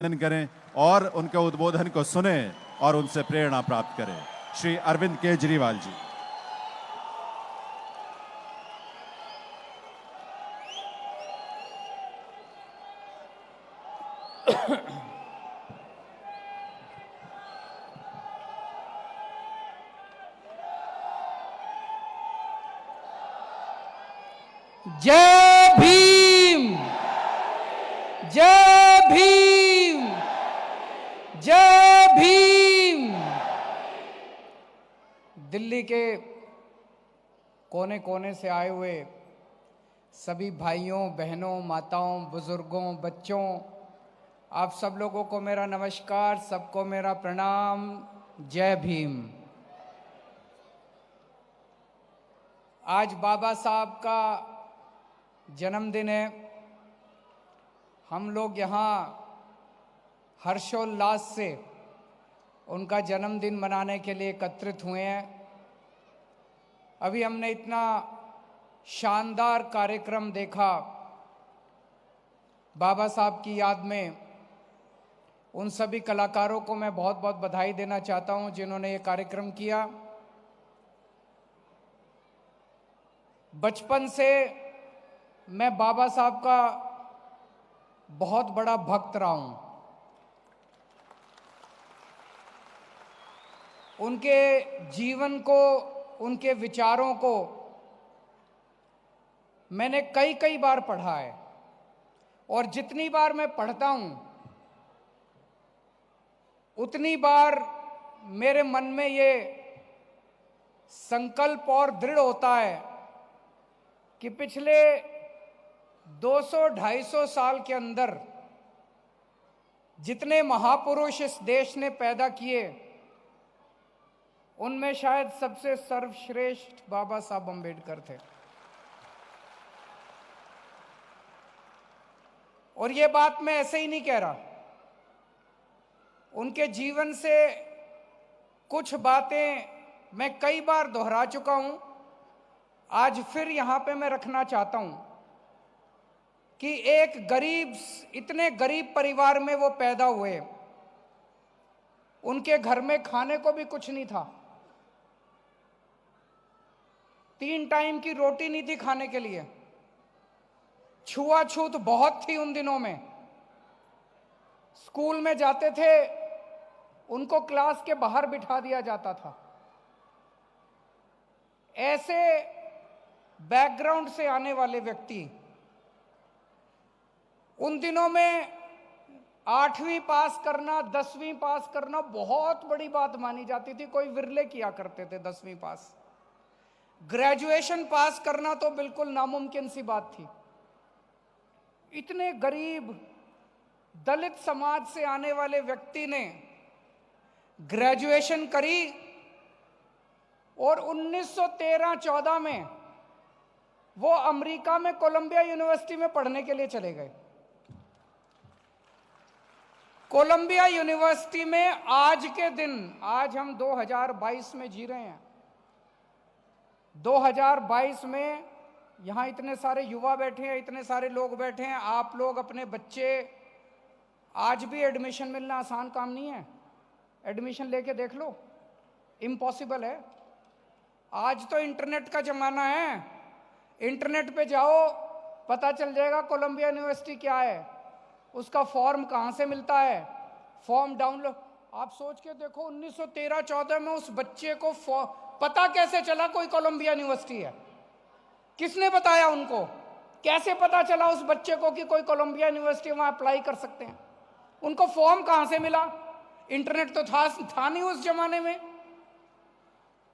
अभिनंदन करें और उनके उद्बोधन को सुने और उनसे प्रेरणा प्राप्त करें। श्री अरविंद केजरीवाल जी। जय भीम, जय भीम, जय भीम। दिल्ली के कोने कोने से आए हुए सभी भाइयों, बहनों, माताओं, बुजुर्गों, बच्चों, आप सब लोगों को मेरा नमस्कार, सबको मेरा प्रणाम। जय भीम। आज बाबा साहब का जन्मदिन है। हम लोग यहाँ हर्षोल्लास से उनका जन्मदिन मनाने के लिए एकत्रित हुए हैं। अभी हमने इतना शानदार कार्यक्रम देखा बाबा साहब की याद में। उन सभी कलाकारों को मैं बहुत बहुत बधाई देना चाहता हूं जिन्होंने ये कार्यक्रम किया। बचपन से मैं बाबा साहब का बहुत बड़ा भक्त रहा हूं। उनके जीवन को, उनके विचारों को मैंने कई कई बार पढ़ा है और जितनी बार मैं पढ़ता हूं उतनी बार मेरे मन में ये संकल्प और दृढ़ होता है कि पिछले 200-250 साल के अंदर जितने महापुरुष इस देश ने पैदा किए उनमें शायद सबसे सर्वश्रेष्ठ बाबा साहब अम्बेडकर थे। और ये बात मैं ऐसे ही नहीं कह रहा। उनके जीवन से कुछ बातें मैं कई बार दोहरा चुका हूं, आज फिर यहां पे मैं रखना चाहता हूं कि एक गरीब, इतने गरीब परिवार में वो पैदा हुए। उनके घर में खाने को भी कुछ नहीं था। 3 टाइम की रोटी नहीं थी खाने के लिए। छुआछूत बहुत थी उन दिनों में। स्कूल में जाते थे, उनको क्लास के बाहर बिठा दिया जाता था। ऐसे बैकग्राउंड से आने वाले व्यक्ति उन दिनों में 8वीं पास करना, 10वीं पास करना बहुत बड़ी बात मानी जाती थी। कोई विरले किया करते थे 10वीं पास। ग्रेजुएशन पास करना तो बिल्कुल नामुमकिन सी बात थी। इतने गरीब दलित समाज से आने वाले व्यक्ति ने ग्रेजुएशन करी और 1913-14 में वो अमेरिका में कोलंबिया यूनिवर्सिटी में पढ़ने के लिए चले गए। कोलंबिया यूनिवर्सिटी में आज के दिन, आज हम 2022 में जी रहे हैं, 2022 में यहां इतने सारे युवा बैठे हैं, इतने सारे लोग बैठे हैं। आप लोग अपने बच्चे, आज भी एडमिशन मिलना आसान काम नहीं है। एडमिशन लेके देख लो, इम्पॉसिबल है। आज तो इंटरनेट का जमाना है। इंटरनेट पे जाओ, पता चल जाएगा कोलंबिया यूनिवर्सिटी क्या है, उसका फॉर्म कहां से मिलता है, फॉर्म डाउनलोड। आप सोच के देखो 1913-14 में उस बच्चे को पता कैसे चला कोई कोलंबिया यूनिवर्सिटी है? किसने बताया उनको? कैसे पता चला उस बच्चे को कि कोई कोलंबिया यूनिवर्सिटी वहां अप्लाई कर सकते हैं? उनको फॉर्म कहां से मिला? इंटरनेट तो था नहीं उस जमाने में।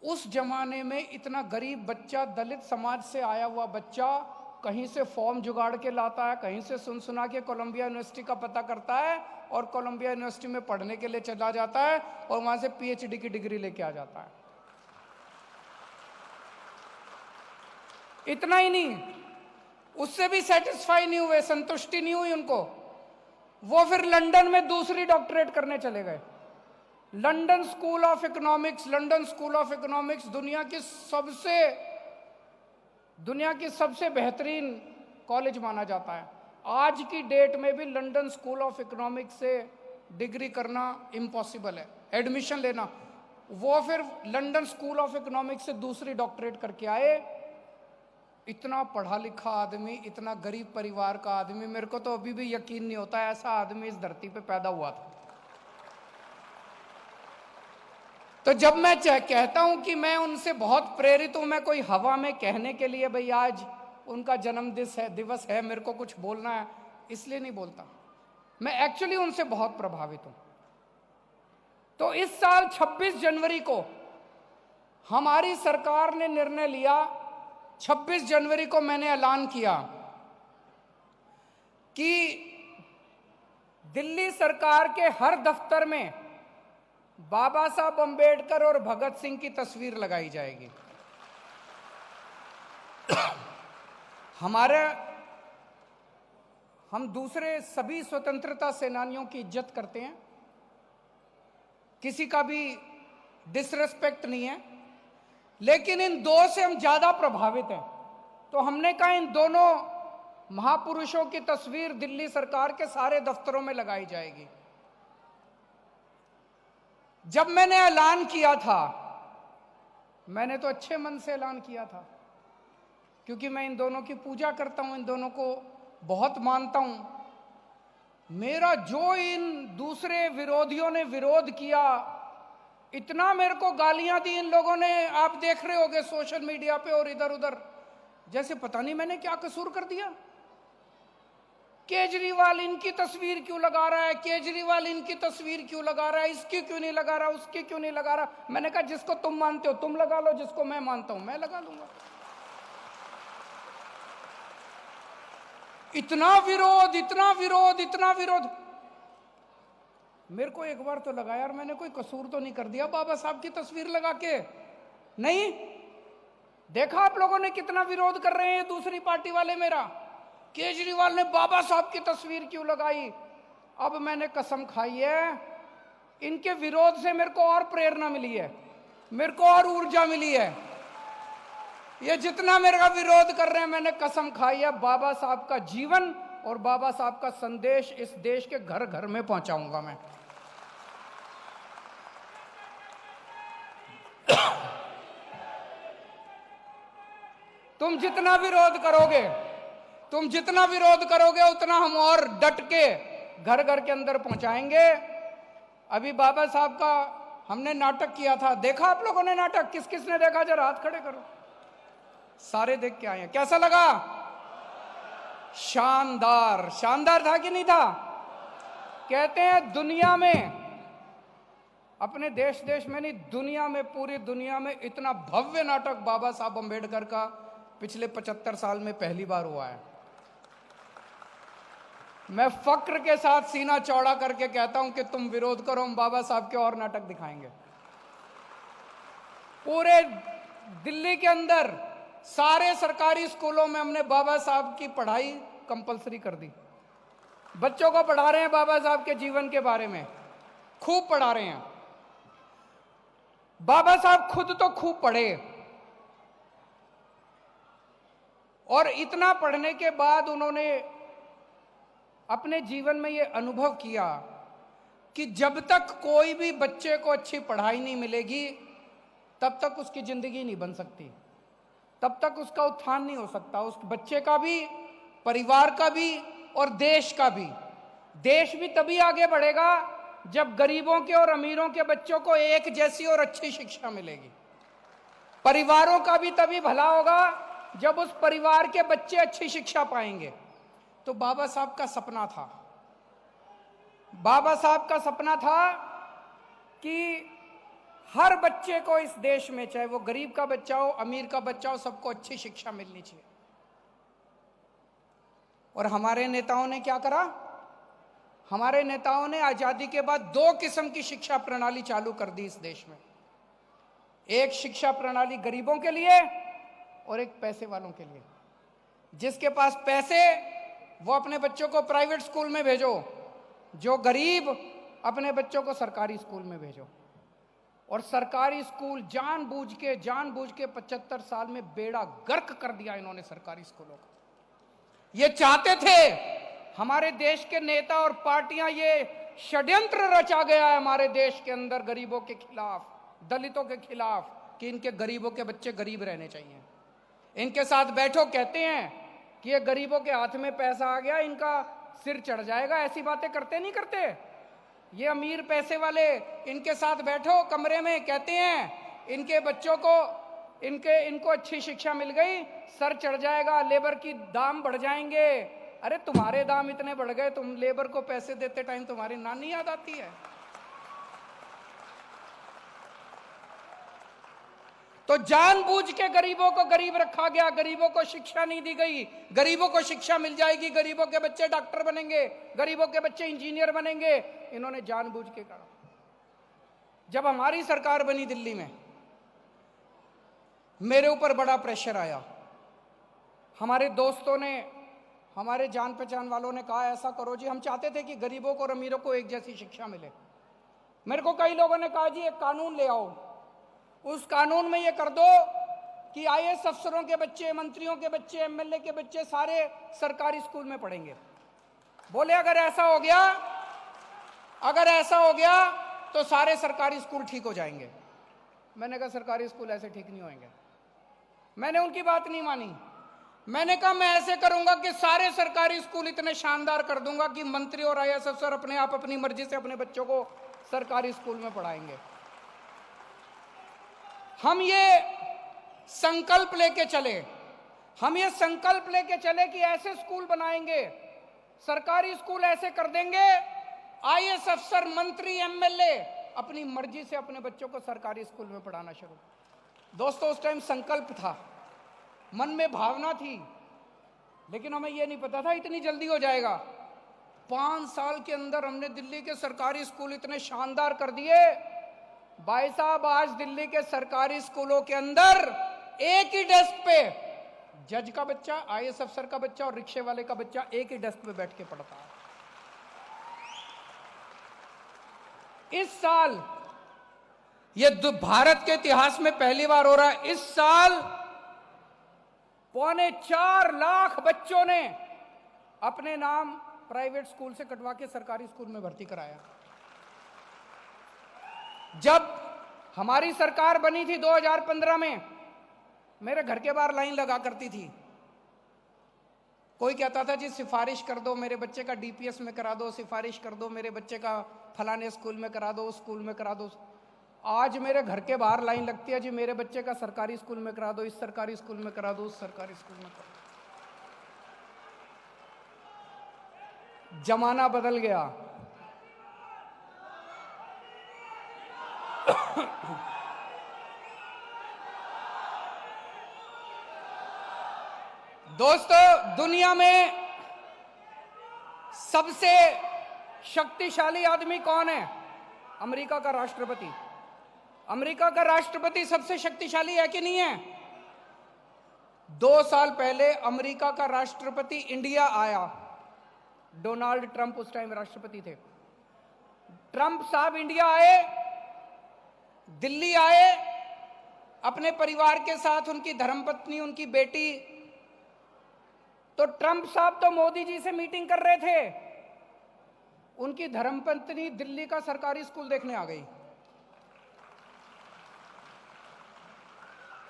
उस जमाने में इतना गरीब बच्चा, दलित समाज से आया हुआ बच्चा कहीं से फॉर्म जुगाड़ के लाता है, कहीं से सुन सुना के कोलंबिया यूनिवर्सिटी का पता करता है और कोलंबिया यूनिवर्सिटी में पढ़ने के लिए चला जाता है और वहां से पीएचडी की डिग्री लेके आ जाता है। इतना ही नहीं, उससे भी सेटिस्फाई नहीं हुए, संतुष्टि नहीं हुई उनको। वो फिर लंदन में दूसरी डॉक्टरेट करने चले गए। London school of economics, London school of economics दुनिया की सबसे बेहतरीन कॉलेज माना जाता है। आज की डेट में भी लंदन स्कूल ऑफ इकोनॉमिक्स से डिग्री करना इम्पॉसिबल है, एडमिशन लेना। वो फिर लंदन स्कूल ऑफ इकोनॉमिक्स से दूसरी डॉक्टरेट करके आए। इतना पढ़ा लिखा आदमी, इतना गरीब परिवार का आदमी, मेरे को तो अभी भी यकीन नहीं होता ऐसा आदमी इस धरती पे पैदा हुआ था। तो जब मैं कहता हूं कि मैं उनसे बहुत प्रेरित हूं, मैं कोई हवा में कहने के लिए भाई आज उनका जन्म दिवस है मेरे को कुछ बोलना है इसलिए नहीं बोलता, मैं एक्चुअली उनसे बहुत प्रभावित हूं। तो इस साल 26 जनवरी को हमारी सरकार ने निर्णय लिया, 26 जनवरी को मैंने ऐलान किया कि दिल्ली सरकार के हर दफ्तर में बाबा साहब अंबेडकर और भगत सिंह की तस्वीर लगाई जाएगी। हम दूसरे सभी स्वतंत्रता सेनानियों की इज्जत करते हैं, किसी का भी डिसरेस्पेक्ट नहीं है, लेकिन इन दो से हम ज्यादा प्रभावित हैं। तो हमने कहा इन दोनों महापुरुषों की तस्वीर दिल्ली सरकार के सारे दफ्तरों में लगाई जाएगी। जब मैंने ऐलान किया था, मैंने तो अच्छे मन से ऐलान किया था, क्योंकि मैं इन दोनों की पूजा करता हूं, इन दोनों को बहुत मानता हूं। मेरा जो इन दूसरे विरोधियों ने विरोध किया, इतना मेरे को गालियां दी इन लोगों ने, आप देख रहे होंगे सोशल मीडिया पे और इधर उधर, जैसे पता नहीं मैंने क्या कसूर कर दिया। केजरीवाल इनकी तस्वीर क्यों लगा रहा है, केजरीवाल इनकी तस्वीर क्यों लगा रहा है, इसकी क्यों नहीं लगा रहा, उसकी क्यों नहीं लगा रहा। मैंने कहा जिसको तुम मानते हो तुम लगा लो, जिसको मैं मानता हूं मैं लगा लूंगा। इतना विरोध, इतना विरोध, इतना विरोध। मेरे को एक बार तो लगा यार मैंने कोई कसूर तो नहीं कर दिया बाबा साहब की तस्वीर लगा के। नहीं, देखा आप लोगों ने कितना विरोध कर रहे हैं दूसरी पार्टी वाले मेरा, केजरीवाल ने बाबा साहब की तस्वीर क्यों लगाई। अब मैंने कसम खाई है, इनके विरोध से मेरे को और प्रेरणा मिली है, मेरे को और ऊर्जा मिली है। ये जितना मेरा विरोध कर रहे हैं, मैंने कसम खाई है बाबा साहब का जीवन और बाबा साहब का संदेश इस देश के घर घर में पहुंचाऊंगा मैं। तुम जितना विरोध करोगे, तुम जितना विरोध करोगे उतना हम और डट के घर घर के अंदर पहुंचाएंगे। अभी बाबा साहब का हमने नाटक किया था, देखा आप लोगों ने नाटक? किस किस ने देखा जरा हाथ खड़े करो। सारे देख के आए हैं, कैसा लगा? शानदार, शानदार था कि नहीं था? कहते हैं दुनिया में, अपने देश में नहीं दुनिया में, पूरी दुनिया में इतना भव्य नाटक बाबा साहब अंबेडकर का पिछले 75 साल में पहली बार हुआ है। मैं फक्र के साथ सीना चौड़ा करके कहता हूं कि तुम विरोध करो, हम बाबा साहब के और नाटक दिखाएंगे। पूरे दिल्ली के अंदर सारे सरकारी स्कूलों में हमने बाबा साहब की पढ़ाई कंपलसरी कर दी। बच्चों को पढ़ा रहे हैं बाबा साहब के जीवन के बारे में, खूब पढ़ा रहे हैं। बाबा साहब खुद तो खूब पढ़े, और इतना पढ़ने के बाद उन्होंने अपने जीवन में यह अनुभव किया कि जब तक कोई भी बच्चे को अच्छी पढ़ाई नहीं मिलेगी तब तक उसकी जिंदगी नहीं बन सकती, तब तक उसका उत्थान नहीं हो सकता, उस बच्चे का भी, परिवार का भी और देश का भी। देश भी तभी आगे बढ़ेगा जब गरीबों के और अमीरों के बच्चों को एक जैसी और अच्छी शिक्षा मिलेगी। परिवारों का भी तभी भला होगा जब उस परिवार के बच्चे अच्छी शिक्षा पाएंगे। तो बाबा साहब का सपना था, बाबा साहब का सपना था कि हर बच्चे को इस देश में, चाहे वो गरीब का बच्चा हो, अमीर का बच्चा हो, सबको अच्छी शिक्षा मिलनी चाहिए। और हमारे नेताओं ने क्या करा? हमारे नेताओं ने आजादी के बाद दो किस्म की शिक्षा प्रणाली चालू कर दी इस देश में। एक शिक्षा प्रणाली गरीबों के लिए और एक पैसे वालों के लिए। जिसके पास पैसे वो अपने बच्चों को प्राइवेट स्कूल में भेजो, जो गरीब अपने बच्चों को सरकारी स्कूल में भेजो। और सरकारी स्कूल जानबूझ के 75 साल में बेड़ा गर्क कर दिया इन्होंने सरकारी स्कूलों का। ये चाहते थे हमारे देश के नेता और पार्टियां, ये षड्यंत्र रचा गया है हमारे देश के अंदर गरीबों के खिलाफ, दलितों के खिलाफ, कि इनके गरीबों के बच्चे गरीब रहने चाहिए। इनके साथ बैठो, कहते हैं कि ये गरीबों के हाथ में पैसा आ गया, इनका सिर चढ़ जाएगा। ऐसी बातें करते नहीं करते ये अमीर पैसे वाले। इनके साथ बैठो कमरे में, कहते हैं इनके बच्चों को, इनको अच्छी शिक्षा मिल गई, सर चढ़ जाएगा, लेबर की दाम बढ़ जाएंगे। अरे तुम्हारे दाम इतने बढ़ गए, तुम लेबर को पैसे देते टाइम तुम्हारी नानी याद आती है। तो जानबूझ के गरीबों को गरीब रखा गया, गरीबों को शिक्षा नहीं दी गई। गरीबों को शिक्षा मिल जाएगी, गरीबों के बच्चे डॉक्टर बनेंगे, गरीबों के बच्चे इंजीनियर बनेंगे, इन्होंने जानबूझ के कहा। जब हमारी सरकार बनी दिल्ली में, मेरे ऊपर बड़ा प्रेशर आया। हमारे दोस्तों ने, हमारे जान पहचान वालों ने कहा ऐसा करो जी, हम चाहते थे कि गरीबों को और अमीरों को एक जैसी शिक्षा मिले। मेरे को कई लोगों ने कहा जी एक कानून ले आओ, उस कानून में ये कर दो कि आईएएस अफसरों के बच्चे, मंत्रियों के बच्चे, एमएलए के बच्चे सारे सरकारी स्कूल में पढ़ेंगे। बोले अगर ऐसा हो गया तो सारे सरकारी स्कूल ठीक हो जाएंगे। मैंने कहा सरकारी स्कूल ऐसे ठीक नहीं होंगे। मैंने उनकी बात नहीं मानी। मैंने कहा मैं ऐसे करूंगा कि सारे सरकारी स्कूल इतने शानदार कर दूंगा कि मंत्री और आईएएस अफसर अपने आप अपनी मर्जी से अपने बच्चों को सरकारी स्कूल में पढ़ाएंगे। हम ये संकल्प लेके चले कि ऐसे स्कूल बनाएंगे, सरकारी स्कूल ऐसे कर देंगे, आईएएस अफसर, मंत्री, एमएलए अपनी मर्जी से अपने बच्चों को सरकारी स्कूल में पढ़ाना शुरू। दोस्तों उस टाइम संकल्प था, मन में भावना थी, लेकिन हमें यह नहीं पता था इतनी जल्दी हो जाएगा। 5 साल के अंदर हमने दिल्ली के सरकारी स्कूल इतने शानदार कर दिए। भाई साहब आज दिल्ली के सरकारी स्कूलों के अंदर एक ही डेस्क पे जज का बच्चा, आईएएस अफसर का बच्चा और रिक्शे वाले का बच्चा एक ही डेस्क पे बैठ के पढ़ता है। इस साल ये भारत के इतिहास में पहली बार हो रहा है। इस साल 4.25 लाख बच्चों ने अपने नाम प्राइवेट स्कूल से कटवा के सरकारी स्कूल में भर्ती कराया। जब हमारी सरकार बनी थी 2015 में, मेरे घर के बाहर लाइन लगा करती थी। कोई कहता था जी सिफारिश कर दो, मेरे बच्चे का डीपीएस में करा दो, सिफारिश कर दो, मेरे बच्चे का फलाने स्कूल में करा दो, उस स्कूल में करा दो। आज मेरे घर के बाहर लाइन लगती है जी मेरे बच्चे का सरकारी स्कूल में करा दो, इस सरकारी स्कूल में करा दो, उस सरकारी स्कूल में करा दो। जमाना बदल गया। दोस्तों दुनिया में सबसे शक्तिशाली आदमी कौन है? अमेरिका का राष्ट्रपति। अमेरिका का राष्ट्रपति सबसे शक्तिशाली है कि नहीं है? 2 साल पहले अमेरिका का राष्ट्रपति इंडिया आया। डोनाल्ड ट्रंप उस टाइम राष्ट्रपति थे। ट्रंप साहब इंडिया आए, दिल्ली आए, अपने परिवार के साथ, उनकी धर्मपत्नी, उनकी बेटी। तो ट्रंप साहब तो मोदी जी से मीटिंग कर रहे थे, उनकी धर्मपत्नी दिल्ली का सरकारी स्कूल देखने आ गई।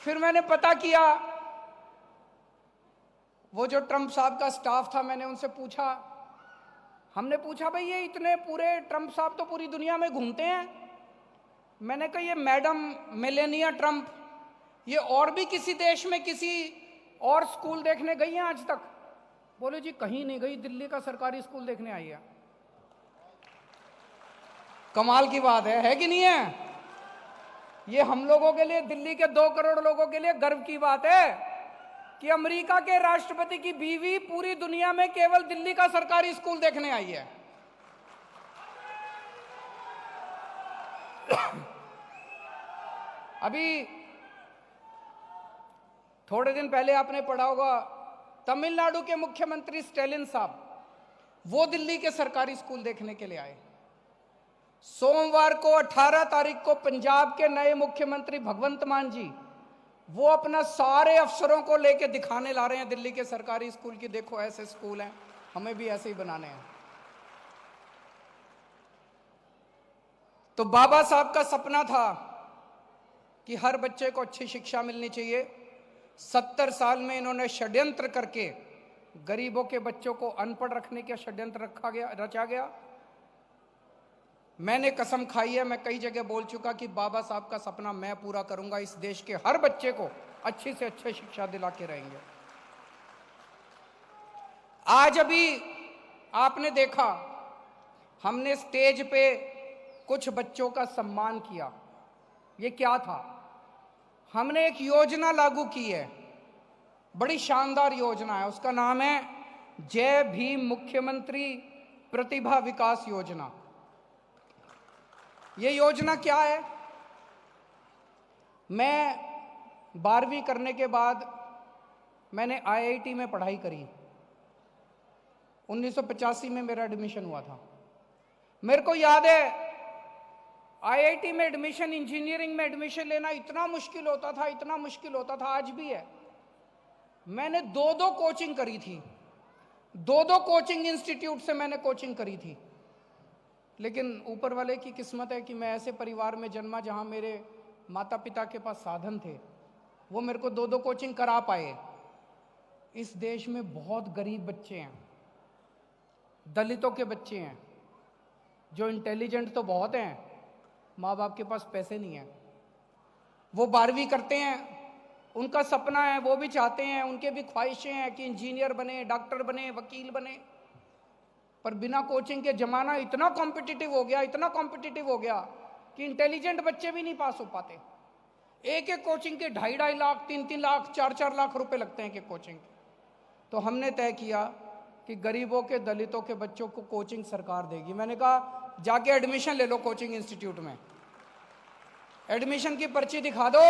फिर मैंने पता किया, वो जो ट्रंप साहब का स्टाफ था, मैंने उनसे पूछा, हमने पूछा भाई ये इतने पूरे ट्रंप साहब तो पूरी दुनिया में घूमते हैं, मैंने कहा ये मैडम मेलेनिया ट्रंप ये और भी किसी देश में किसी और स्कूल देखने गई हैं आज तक? बोले जी कहीं नहीं गई, दिल्ली का सरकारी स्कूल देखने आई है। कमाल की बात है कि नहीं है? ये हम लोगों के लिए, दिल्ली के 2 करोड़ लोगों के लिए गर्व की बात है कि अमेरिका के राष्ट्रपति की बीवी पूरी दुनिया में केवल दिल्ली का सरकारी स्कूल देखने आई है। अभी थोड़े दिन पहले आपने पढ़ा होगा, तमिलनाडु के मुख्यमंत्री स्टैलिन साहब, वो दिल्ली के सरकारी स्कूल देखने के लिए आए। सोमवार को 18 तारीख को पंजाब के नए मुख्यमंत्री भगवंत मान जी, वो अपना सारे अफसरों को लेके दिखाने ला रहे हैं दिल्ली के सरकारी स्कूल की, देखो ऐसे स्कूल हैं, हमें भी ऐसे ही बनाने हैं। तो बाबा साहब का सपना था कि हर बच्चे को अच्छी शिक्षा मिलनी चाहिए। 70 साल में इन्होंने षड्यंत्र करके गरीबों के बच्चों को अनपढ़ रखने का षड्यंत्र रचा गया। मैंने कसम खाई है, मैं कई जगह बोल चुका कि बाबा साहब का सपना मैं पूरा करूंगा। इस देश के हर बच्चे को अच्छी से अच्छी शिक्षा दिला के रहेंगे। आज अभी आपने देखा, हमने स्टेज पे कुछ बच्चों का सम्मान किया। ये क्या था? हमने एक योजना लागू की है, बड़ी शानदार योजना है। उसका नाम है जय भीम मुख्यमंत्री प्रतिभा विकास योजना। ये योजना क्या है? मैं 12वीं करने के बाद मैंने IIT में पढ़ाई करी। 1985 में मेरा एडमिशन हुआ था। मेरे को याद है IIT में एडमिशन, इंजीनियरिंग में एडमिशन लेना इतना मुश्किल होता था, इतना मुश्किल होता था, आज भी है। मैंने 2-2 कोचिंग करी थी, 2-2 कोचिंग इंस्टीट्यूट से मैंने कोचिंग करी थी। लेकिन ऊपर वाले की किस्मत है कि मैं ऐसे परिवार में जन्मा जहां मेरे माता पिता के पास साधन थे, वो मेरे को 2-2 कोचिंग करा पाए। इस देश में बहुत गरीब बच्चे हैं, दलितों के बच्चे हैं, जो इंटेलिजेंट तो बहुत हैं, माँ बाप के पास पैसे नहीं हैं। वो 12वीं करते हैं, उनका सपना है, वो भी चाहते हैं, उनके भी ख्वाहिशें हैं कि इंजीनियर बने, डॉक्टर बने, वकील बने। पर बिना कोचिंग के जमाना इतना कॉम्पिटिटिव हो गया, इतना कॉम्पिटिटिव हो गया कि इंटेलिजेंट बच्चे भी नहीं पास हो पाते। एक एक कोचिंग के 2.5 लाख, 3-3 लाख, 4-4 लाख रुपए लगते हैं कि कोचिंग के। तो हमने तय किया कि गरीबों के, दलितों के बच्चों को कोचिंग सरकार देगी। मैंने कहा जाके एडमिशन ले लो कोचिंग इंस्टीट्यूट में, एडमिशन की पर्ची दिखा दो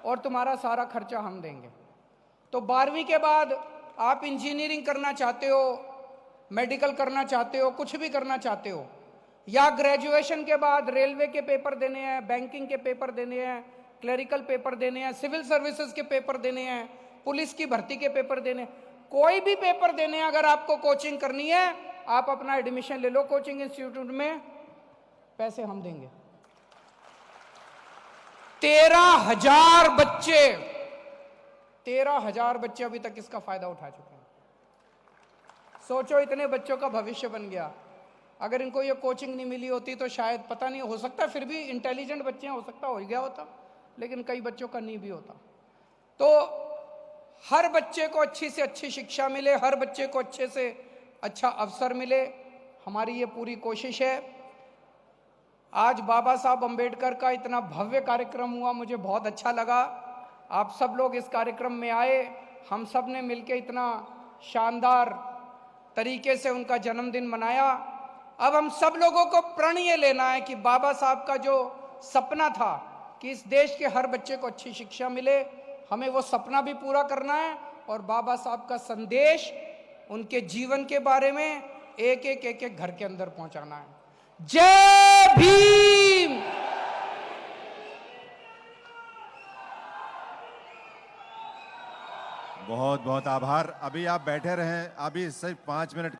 और तुम्हारा सारा खर्चा हम देंगे। तो 12वीं के बाद आप इंजीनियरिंग करना चाहते हो, मेडिकल करना चाहते हो, कुछ भी करना चाहते हो, या ग्रेजुएशन के बाद रेलवे के पेपर देने हैं, बैंकिंग के पेपर देने हैं, क्लरिकल पेपर देने हैं, सिविल सर्विसेज के पेपर देने हैं, पुलिस की भर्ती के पेपर देने, कोई भी पेपर देने हैं, अगर आपको कोचिंग करनी है, आप अपना एडमिशन ले लो कोचिंग इंस्टीट्यूट में, पैसे हम देंगे। 13,000 बच्चे, 13,000 बच्चे अभी तक इसका फायदा उठा चुके हैं। सोचो, इतने बच्चों का भविष्य बन गया। अगर इनको ये कोचिंग नहीं मिली होती तो शायद, पता नहीं, हो सकता फिर भी इंटेलिजेंट बच्चे हैं, हो सकता हो गया होता, लेकिन कई बच्चों का नहीं भी होता। तो हर बच्चे को अच्छी से अच्छी शिक्षा मिले, हर बच्चे को अच्छे से अच्छा अवसर मिले, हमारी ये पूरी कोशिश है। आज बाबा साहब अंबेडकर का इतना भव्य कार्यक्रम हुआ, मुझे बहुत अच्छा लगा। आप सब लोग इस कार्यक्रम में आए, हम सब ने मिलकर इतना शानदार तरीके से उनका जन्मदिन मनाया। अब हम सब लोगों को प्रण ये लेना है कि बाबा साहब का जो सपना था कि इस देश के हर बच्चे को अच्छी शिक्षा मिले, हमें वो सपना भी पूरा करना है और बाबा साहब का संदेश, उनके जीवन के बारे में एक एक घर के अंदर पहुंचाना है। जय भीम। बहुत बहुत आभार। अभी आप बैठे रहें, अभी सिर्फ 5 मिनट